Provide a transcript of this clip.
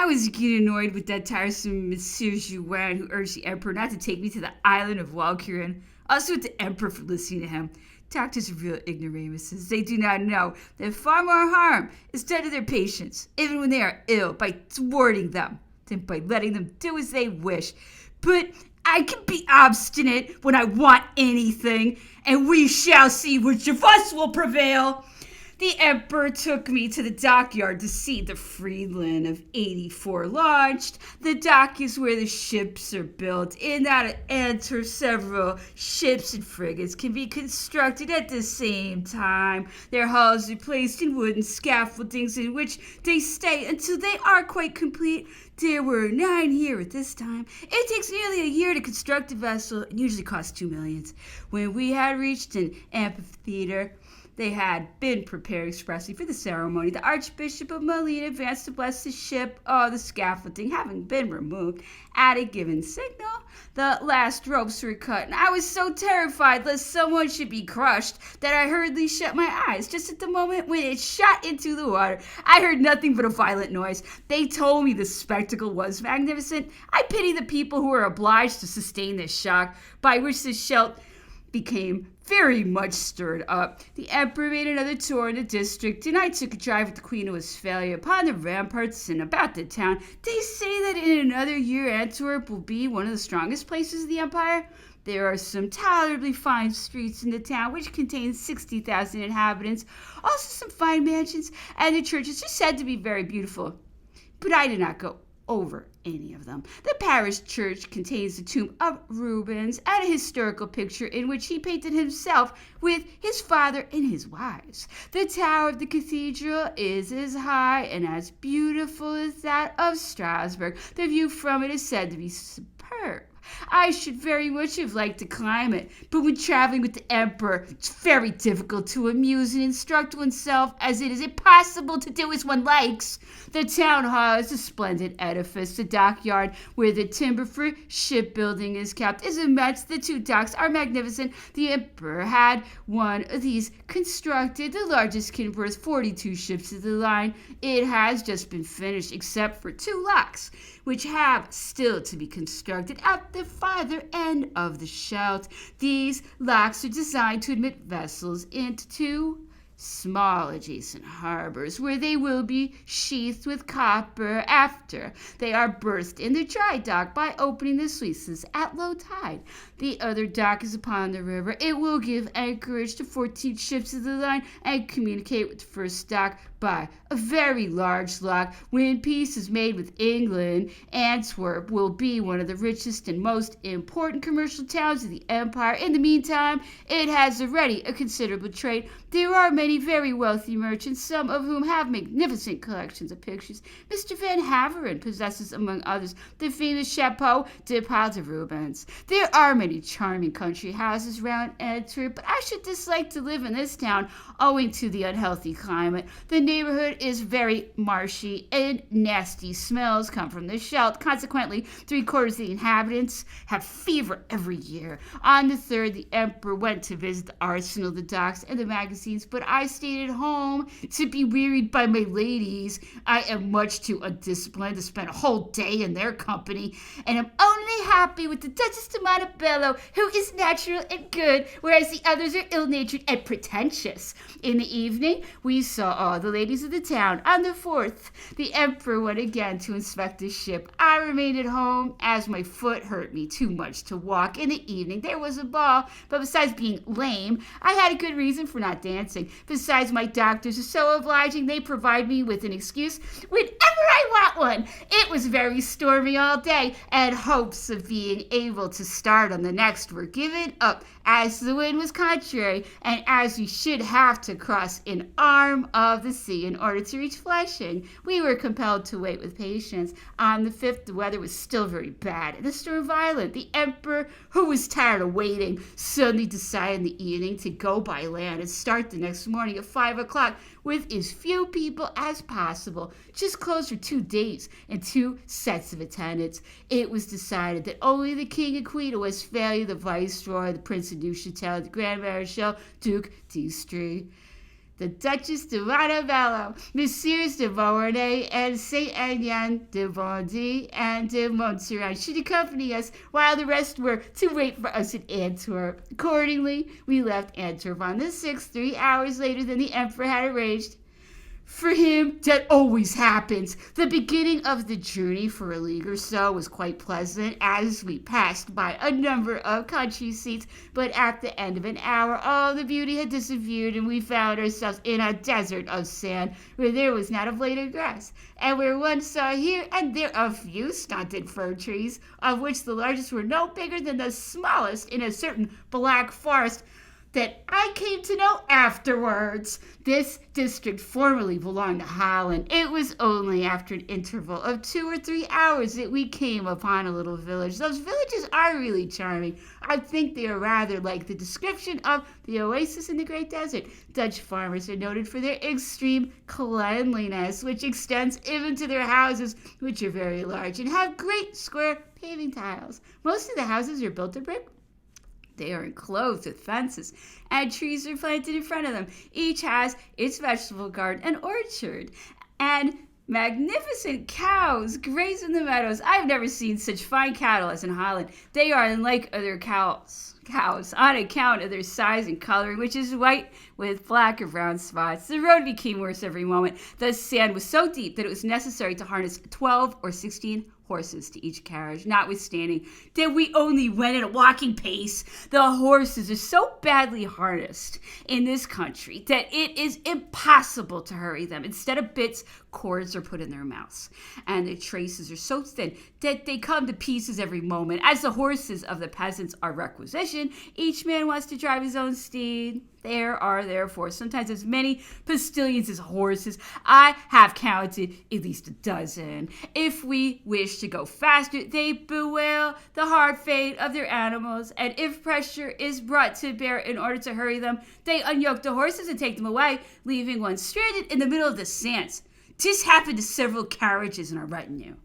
I was getting annoyed with that tiresome Monsieur Juan who urged the Emperor not to take me to the island of Walküren. Also with the Emperor for listening to him. Doctors are real ignoramuses. They do not know that far more harm is done to their patients, even when they are ill, by thwarting them than by letting them do as they wish. But I can be obstinate when I want anything, and we shall see which of us will prevail. The Emperor took me to the dockyard to see the Freeland of 84 launched. The dock is where the ships are built. In that enter several ships and frigates can be constructed at the same time. Their hulls are placed in wooden scaffoldings in which they stay until they are quite complete. There were 9 here at this time. It takes nearly a year to construct a vessel and usually costs $2 million. When we had reached an amphitheater, they had been prepared expressly for the ceremony. The Archbishop of Molina advanced to bless the ship, the scaffolding having been removed at a given signal. The last ropes were cut, and I was so terrified lest someone should be crushed that I hurriedly shut my eyes. Just at the moment when it shot into the water, I heard nothing but a violent noise. They told me the spectacle was magnificent. I pity the people who were obliged to sustain this shock, by which the shell became very much stirred up. The Emperor made another tour in the district, and I took a drive with the Queen of Westphalia upon the ramparts and about the town. They say that in another year Antwerp will be one of the strongest places of the empire. There are some tolerably fine streets in the town, which contains 60,000 inhabitants, also some fine mansions, and the churches are said to be very beautiful. But I did not go over any of them. The parish church contains the tomb of Rubens and a historical picture in which he painted himself with his father and his wives. The tower of the cathedral is as high and as beautiful as that of Strasbourg. The view from it is said to be superb. I should very much have liked to climb it, but when traveling with the Emperor, it's very difficult to amuse and instruct oneself, as it is impossible to do as one likes. The town hall is a splendid edifice. The dockyard, where the timber for shipbuilding is kept, is immense. The 2 docks are magnificent. The Emperor had one of these constructed. The largest can berth 42 ships of the line. It has just been finished, except for 2 locks, which have still to be constructed at the farther end of the Scheldt. These locks are designed to admit vessels into 2 small adjacent harbors, where they will be sheathed with copper after they are berthed in the dry dock by opening the sluices at low tide. The other dock is upon the river. It will give anchorage to 14 ships of the line and communicate with the first dock by a very large lock. When peace is made with England, Antwerp will be one of the richest and most important commercial towns of the empire. In the meantime, it has already a considerable trade. There are many very wealthy merchants, some of whom have magnificent collections of pictures. Mr. Van Haveren possesses, among others, the famous Chapeau de Paul de Rubens. There are many charming country houses round Antwerp, but I should dislike to live in this town owing to the unhealthy climate. The neighborhood is very marshy, and nasty smells come from the Scheldt. Consequently, 3/4 of the inhabitants have fever every year. On the 3rd, the Emperor went to visit the arsenal, the docks, and the magazines, but I stayed at home to be wearied by my ladies. I am much too undisciplined to spend a whole day in their company, and am only happy with the Duchess de Montebello, who is natural and good, whereas the others are ill-natured and pretentious. In the evening, we saw all the ladies of the town. On the 4th, the Emperor went again to inspect the ship. I remained at home, as my foot hurt me too much to walk. In the evening, there was a ball, but besides being lame, I had a good reason for not dancing. Besides, my doctors are so obliging, they provide me with an excuse whenever I want one. It was very stormy all day, and hopes of being able to start on the next were given up, as the wind was contrary, and as we should have to cross an arm of the sea in order to reach Flushing. We were compelled to wait with patience. On the 5th, the weather was still very bad, and the storm violent. The Emperor, who was tired of waiting, suddenly decided in the evening to go by land and start the next morning at 5 o'clock with as few people as possible. Just closed for 2 days and 2 sets of attendants. It was decided that only the King and Queen of Westphalia, the Viceroy, the Prince of Neuchatel, the Grand Marshal, Duke d'Estrées, the Duchess de Montebello, Messieurs de Beauharnais and Saint-Aignan de Bondy and de Montserrat should accompany us, while the rest were to wait for us at Antwerp. Accordingly, we left Antwerp on the 6th, 3 hours later than the Emperor had arranged. For him, that always happens. The beginning of the journey for a league or so was quite pleasant as we passed by a number of country seats, but at the end of an hour all the beauty had disappeared and we found ourselves in a desert of sand where there was not a blade of grass, and where one saw here and there a few stunted fir trees, of which the largest were no bigger than the smallest in a certain black forest that I came to know afterwards. This district formerly belonged to Holland. It was only after an interval of 2 or 3 hours that we came upon a little village. Those villages are really charming. I think they are rather like the description of the oasis in the Great Desert. Dutch farmers are noted for their extreme cleanliness, which extends even to their houses, which are very large and have great square paving tiles. Most of the houses are built of brick. They are enclosed with fences, and trees are planted in front of them. Each has its vegetable garden and orchard, and magnificent cows graze in the meadows. I've never seen such fine cattle as in Holland. They are unlike other cows on account of their size and coloring, which is white with black or brown spots. The road became worse every moment. The sand was so deep that it was necessary to harness 12 or 16 horses to each carriage, notwithstanding that we only went at a walking pace. The horses are so badly harnessed in this country that it is impossible to hurry them. Instead of bits, cords are put in their mouths, and the traces are so thin that they come to pieces every moment. As the horses of the peasants are requisitioned, each man wants to drive his own steed. There are, therefore, sometimes as many postilions as horses. I have counted at least a dozen. If we wish to go faster, they bewail the hard fate of their animals, and if pressure is brought to bear in order to hurry them, they unyoke the horses and take them away, leaving one stranded in the middle of the sands. This happened to several carriages in our retinue.